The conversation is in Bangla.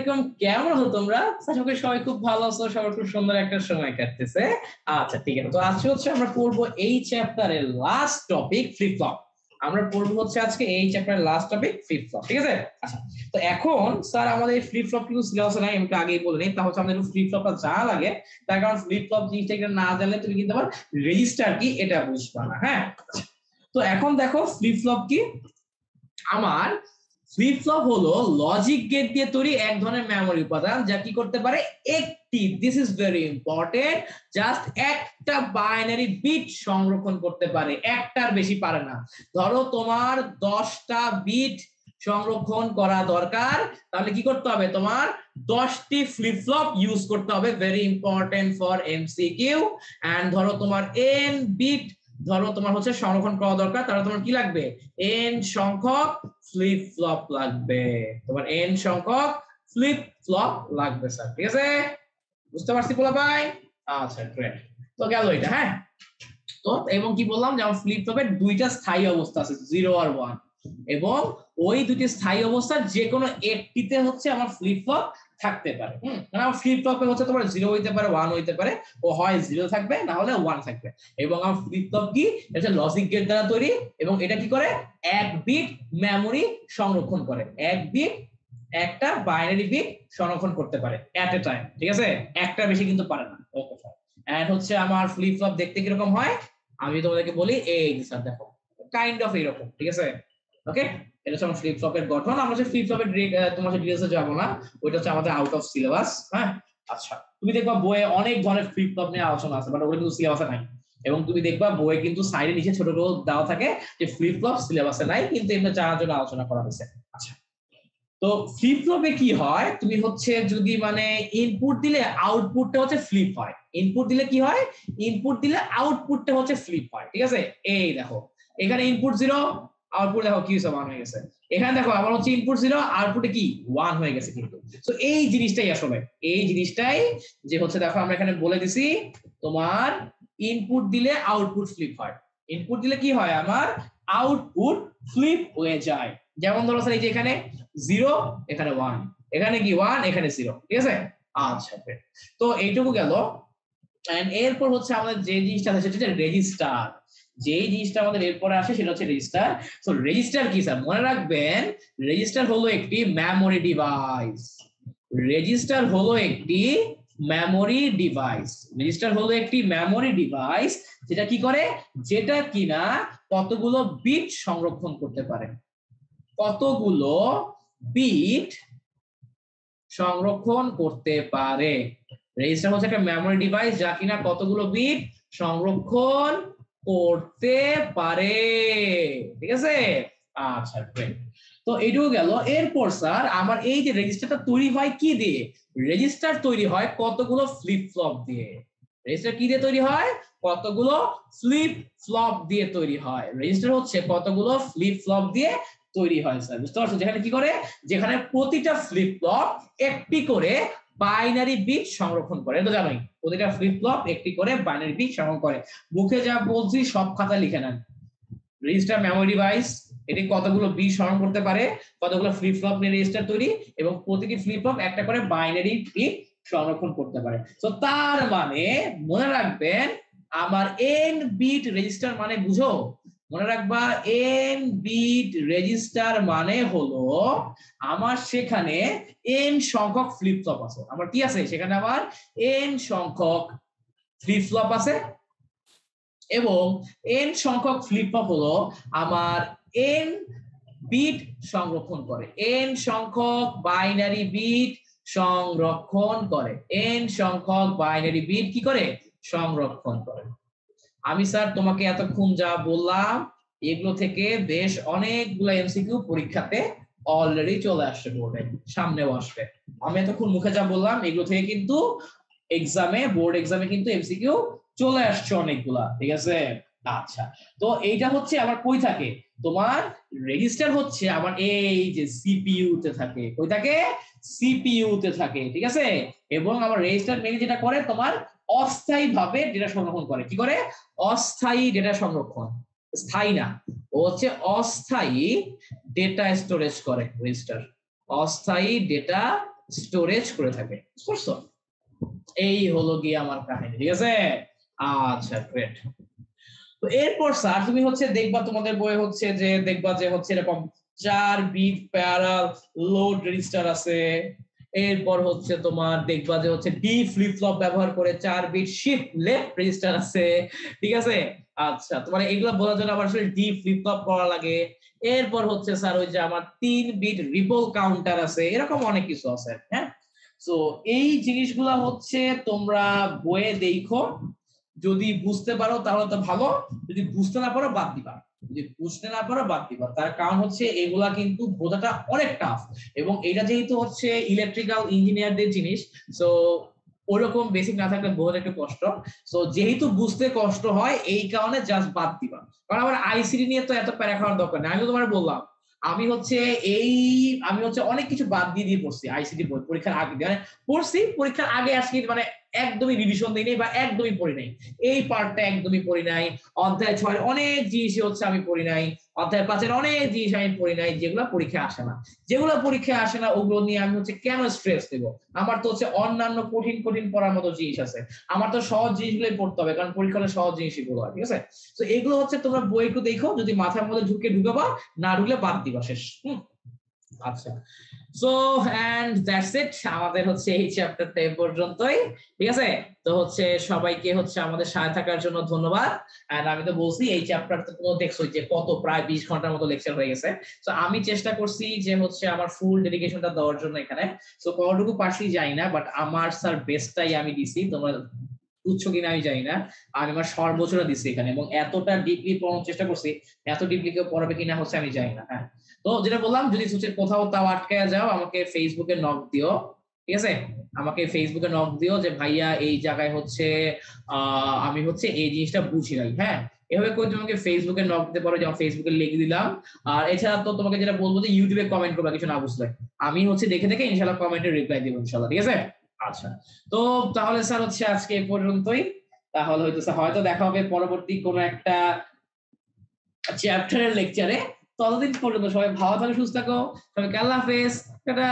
আলাইকুম, কেমন আছো তোমরা? আশা করি সবাই খুব ভালো আছো, সবার খুব সুন্দর একটা সময় কাটতেছে। আচ্ছা ঠিক আছে, তো আজকে হচ্ছে আমরা পড়বো এই চ্যাপ্টারের লাস্ট টপিক ফ্লিপ ফ্লপ। আমরা পড়বো হচ্ছে আজকে এই চ্যাপ্টারের লাস্ট টপিক ফ্লিপ ফ্লপ, ঠিক আছে? আচ্ছা, তো এখন স্যার আমাদের ফ্লিপ ফ্লপ কিন্তু সিলেবাসে নাই, আমি একটু আগেই বলে নিই, তাহলে আমাদের ফ্লিপ ফ্লপটা জানা লাগে। তার কারণ ফ্লিপ ফ্লপ জিনিসটা এটা না জানলে তুমি কিন্তু আবার রেজিস্টার কি এটা বুঝবা না। হ্যাঁ, তো এখন দেখো ফ্লিপ ফ্লপ কি। আমার ফ্লিপ ফ্লপ হলো লজিক গেট দিয়ে তৈরি এক ধরনের মেমোরি উপাদান যা কি করতে পারে, একটি, this is very important, just একটা বাইনারি বিট সংরক্ষণ করতে পারে, একটার বেশি পারে না। ধরো তোমার 10টা বিট সংরক্ষণ করা দরকার, তাহলে কি করতে হবে, তোমার 10টি ফ্লিপ ফ্লপ ইউজ করতে হবে, very important for MCQ. And ধরো তোমার এন বিট, ধরো তোমার হচ্ছে সংরক্ষণ করা দরকার, তাহলে তোমার কি লাগবে, এন সংখ্যক ফ্লিপ ফ্লপ লাগবে, তোমার এন সংখ্যক ফ্লিপ ফ্লপ লাগবে স্যার, ঠিক আছে? বুঝতে পারছি পোলা ভাই? আচ্ছা গ্রেট, তো গেল এটা। হ্যাঁ, তো এবং কি বললাম যে আমার ফ্লিপ ফ্লপের দুইটা স্থায়ী অবস্থা আছে, 0 আর 1, এবং ওই দুটি স্থায়ী অবস্থার যে কোনো একটিতে হচ্ছে আমার ফ্লিপ ফ্লপ থাকতে পারে। মানে আমার ফ্লিপ ফ্লপে হচ্ছে তোমার 0 হইতে পারে, 1 হইতে পারে, ও হয় 0 থাকবে না হলে 1 থাকবে। এবং আমার ফ্লিপ ফ্লপ কি, এটা লজিক গেট দ্বারা তৈরি, এবং এটা কি করে, এক বিট মেমোরি সংরক্ষণ করে, এক বিট একটা বাইনারি বিট সংরক্ষণ করতে পারে এট এ টাইম, ঠিক আছে? একটা বেশি কিন্তু পারে না। ওকে স্যার, এন্ড হচ্ছে আমার ফ্লিপ ফ্লপ দেখতে কিরকম হয় আমি তোমাদেরকে বলি, এই স্যার দেখো কাইন্ড অফ এরকম, ঠিক আছে? ওকে, এটা হচ্ছে আমার ফ্লিপ ফ্লপের গঠন। আমরা যে ফ্লিপ ফ্লপের তোমার ডিটেইলসে যাব না, ওইটা হচ্ছে আমাদের আউট অফ সিলেবাস। হ্যাঁ, আচ্ছা, তুমি দেখবা বইয়ে অনেক ধরনের ফ্লিপ ফ্লপ নিয়ে আলোচনা আছে, বাট ওগুলো কিন্তু সিলেবাসে নাই। এবং তুমি দেখবা বইয়ে কিন্তু সাইডে নিচে ছোট ছোট দেওয়া থাকে যে ফ্লিপ ফ্লপ সিলেবাসে নাই, কিন্তু এমনি জানার জন্য আলোচনা করা হয়েছে। আচ্ছা, তো ফ্লিপ ফ্লপে কি হয়, তুমি হচ্ছে যদি মানে ইনপুট দিলে আউটপুটটা হচ্ছে ফ্লিপ হয়, ইনপুট দিলে কি হয়, ইনপুট দিলে আউটপুটটা হচ্ছে ফ্লিপ হয়, ঠিক আছে? এই দেখো এখানে ইনপুট 0, আউটপুট দেখো কি হয়েছে, 1 হয়ে গেছে। এখানে দেখো আবার হচ্ছে ইনপুট 0, আউটপুটে কি 1 হয়ে গেছে। কিন্তু তো এই জিনিসটাই আসলে, এই জিনিসটাই যে হচ্ছে দেখো আমরা এখানে বলে দিছি, তোমার ইনপুট দিলে আউটপুট ফ্লিপ হয়, ইনপুট দিলে কি হয়, আমার আউটপুট ফ্লিপ হয়ে যায়। যেমন ধরো স্যার এই যে এখানে 0, এখানে 1, এখানে কি 1, এখানে 0, ঠিক আছে? আচ্ছা, তো এইটুকু গেল। এন্ড এরপর হচ্ছে আমাদের যে জিনিসটা আছে সেটা হচ্ছে রেজিস্টার। যেই জিনিসটা আমাদের এরপরে আসে সেটা হচ্ছে রেজিস্টার। তো রেজিস্টার কি স্যার, মনে রাখবেন রেজিস্টার হলো একটি মেমোরি ডিভাইস, রেজিস্টার হলো একটি মেমোরি ডিভাইস, রেজিস্টার হলো একটি মেমোরি ডিভাইস যেটা কি করে, যেটা কিনা কতগুলো বিট সংরক্ষণ করতে পারে, কতগুলো বিট সংরক্ষণ করতে পারে। রেজিস্টার হচ্ছে একটা মেমোরি ডিভাইস যা কিনা কতগুলো বিট সংরক্ষণ করতে পারে, ঠিক আছে? আচ্ছা গ্রেট, তো এইটুকু গেল। এরপর স্যার আমার এই যে রেজিস্টারটা তৈরি হয় কি দিয়ে, রেজিস্টার তৈরি হয় কতগুলো ফ্লিপ ফ্লপ দিয়ে। রেজিস্টার কি দিয়ে তৈরি হয়, কতগুলো ফ্লিপ ফ্লপ দিয়ে তৈরি হয়। রেজিস্টার হচ্ছে কতগুলো ফ্লিপ ফ্লপ দিয়ে তৈরি হয় স্যার, বুঝতে পারছো? যেখানে কি করে, যেখানে প্রতিটা ফ্লিপ ফ্লপ একটি করে বাইনারি বিট সংরক্ষণ করে, এটা জানোই, প্রতিটা ফ্লিপ ফ্লপ একটি করে বাইনারি বিট সংরক্ষণ করে। মুখে যা বলছি সব খাতায় লিখে নেন। রেজিস্টার মেমোরি ডিভাইস, এটি কতগুলো বিট সংরক্ষণ করতে পারে, কতগুলো ফ্লিপ ফ্লপ নিয়ে রেজিস্টার তৈরি, এবং প্রতিটি ফ্লিপ ফ্লপ একটা করে বাইনারি বিট সংরক্ষণ করতে পারে। তো তার মানে মনে রাখবেন, আমার এন বিট রেজিস্টার মানে বুঝো, মনে রাখবা এন বিট রেজিস্টার মানে হলো আমার সেখানে এন সংখ্যক ফ্লিপ ফ্লপ আছে, আমার কি আছে সেখানে, আমার এন সংখ্যক ফ্লিপ ফ্লপ আছে, এবং এন সংখ্যক ফ্লিপ ফ্লপ হলো আমার এন বিট সংরক্ষণ করে, এন সংখ্যক বাইনারি বিট সংরক্ষণ করে, এন সংখ্যক বাইনারি বিট কি করে, সংরক্ষণ করে। আমি স্যার তোমাকে এতক্ষণ যা বললাম এগুলো থেকে বেশ অনেকগুলো এমসিকিউ পরীক্ষাতে অলরেডি চলে আসছে, বোর্ডে সামনেও আসবে। আমি এতক্ষণ মুখে যা বললাম এগুলো থেকে কিন্তু এক্সামে, বোর্ড এক্সামে কিন্তু এমসিকিউ চলে আসছে অনেকগুলা, ঠিক আছে? আচ্ছা, তো এইটা হচ্ছে আমার কই থাকে, তোমার রেজিস্টার হচ্ছে আমার এই যে সিপিইউ তে থাকে, কই থাকে, সিপিইউ তে থাকে, ঠিক আছে? এবং আমার রেজিস্টার মেইনলি যেটা করে, তোমার অস্থায়ী ভাবে ডেটা সংরক্ষণ করে, কি করে, অস্থায়ী ডেটা সংরক্ষণ, স্থায়ী না, ও হচ্ছে অস্থায়ী ডেটা স্টোরেজ করে রেজিস্টার, অস্থায়ী ডেটা স্টোরেজ করে থাকে। বুঝছো? এই হলো গিয়ে আমার কাহিনী, ঠিক আছে? আচ্ছা গ্রেট। তো এরপর স্যার তুমি হচ্ছে দেখবা তোমাদের বইয়ে হচ্ছে যে দেখবা যে হচ্ছে এরকম 4 বিট প্যারাল লোড রেজিস্টার আছে। এরপর হচ্ছে তোমার দেখবা যে হচ্ছে ডি ফ্লিপ ফ্লপ ব্যবহার করে 4 বিট শিফট লেফট রেজিস্টার আছে, ঠিক আছে? আচ্ছা তোমার এগুলো বোঝার জন্য আবার আসলে ডি ফ্লিপ ফ্লপ করা লাগে। এরপর হচ্ছে স্যার ওই যে আমার 3 বিট রিপল কাউন্টার আছে, এরকম অনেক কিছু আছে, হ্যাঁ। তো এই জিনিসগুলা হচ্ছে তোমরা বইয়ে দেখো, যদি বুঝতে পারো তাহলে তো ভালো, যদি বুঝতে না পারো বাদ দিবা, যদি বুঝতে না পারো বাদ দিবা। তার কারণ হচ্ছে এগুলা কিন্তু বোঝাটা অনেক টাফ, এবং এটা যেহেতু হচ্ছে ইলেকট্রিক্যাল ইঞ্জিনিয়ারদের জিনিস, সো ওরকম বেসিক না থাকলে বোঝাটা একটু কষ্ট। সো যেহেতু বুঝতে কষ্ট হয় এই কারণে জাস্ট বাদ দিবা, কারণ আমার আইসিডি নিয়ে তো এত প্যারা খাওয়ার দরকার নেই। আমি তো তোমার বললাম আমি হচ্ছে এই আমি হচ্ছে অনেক কিছু বাদ দিয়ে দিয়ে পড়ছি আইসিডি পরীক্ষার আগে, মানে পড়ছি পরীক্ষার আগে আসি, মানে একদমই রিভিশন দিই নাই বা একদমই পড়ি নাই। এই পার্টটা একদমই পড়ি নাই, অধ্যায় 6 অনেক জিনিস হচ্ছে আমি পড়ি নাই, অধ্যায় 5 অনেক জিনিস আমি পড়ি নাই, যেগুলো পরীক্ষায় আসে না। যেগুলো পরীক্ষায় আসে না ওগুলো নিয়ে আমি হচ্ছে কেন স্ট্রেস দেব? আমার তো হচ্ছে অন্যান্য কঠিন কঠিন পড়ার মতো জিনিস আছে, আমার তো সহজ জিনিসগুলোই পড়তে হবে, কারণ পরীক্ষা হলে সহজ জিনিসই গুলো হয়, ঠিক আছে? তো এগুলো হচ্ছে তোমরা বই একটু দেখো, যদি মাথার মধ্যে ঢুকাবা, না ঢুকলে বাদ দিবা, শেষ। আচ্ছা, সো এন্ড দ্যাটস ইট, আমাদের হচ্ছে এই চ্যাপ্টারটা এই পর্যন্তই, ঠিক আছে? তো হচ্ছে সবাইকে হচ্ছে আমাদের সাথে থাকার জন্য ধন্যবাদ। এন্ড আমি তো বলছি এই চ্যাপ্টারটা তো দেখছো যে কত প্রায় 20 ঘন্টার মতো লেকচার হয়ে গেছে। তো আমি চেষ্টা করছি যে হচ্ছে আমার ফুল ডেডিকেশনটা দেওয়ার জন্য এখানে। সো কতটুকু পারছি জানি না, বাট আমার স্যার বেস্টটাই আমি দিছি, তোমরা বুঝছো কিনা আমি জানি না। আমি আমার সর্বোচ্চটা দিচ্ছি এখানে, এবং এতটা ডিপলি পড়ানোর চেষ্টা করছি, এত ডিপলি কেউ পড়াবে কিনা হচ্ছে আমি জানি না, হ্যাঁ। তো যেটা বললাম, যদি হচ্ছে কোথাও তাও আটকে যাও আমাকে ফেসবুকে নক দিও, ঠিক আছে? আমাকে ফেসবুকে নক দিও যে ভাইয়া এই জায়গায় হচ্ছে আমি হচ্ছে এই জিনিসটা বুঝি নাই, হ্যাঁ। এভাবে করে তোমাকে ফেসবুকে নক দিতে পারো, যেমন ফেসবুকে লিখে দিলাম। আর এছাড়া তো তোমাকে যেটা বলবো যে ইউটিউবে কমেন্ট করবা কিছু না বুঝলে, আমি হচ্ছে দেখে দেখে ইনশাল্লাহ কমেন্টে রিপ্লাই দিব ইনশাল্লাহ, ঠিক আছে? আচ্ছা, তো তাহলে স্যার হচ্ছে আজকে এই পর্যন্তই। তাহলে হয়তো দেখা হবে পরবর্তী কোনো একটা চ্যাপ্টারের লেকচারে। ততদিন পর্যন্ত সবাই ভালো থাকো, সুস্থ থাকো, সবাইকে আল্লাহ হাফেজ, টাটা।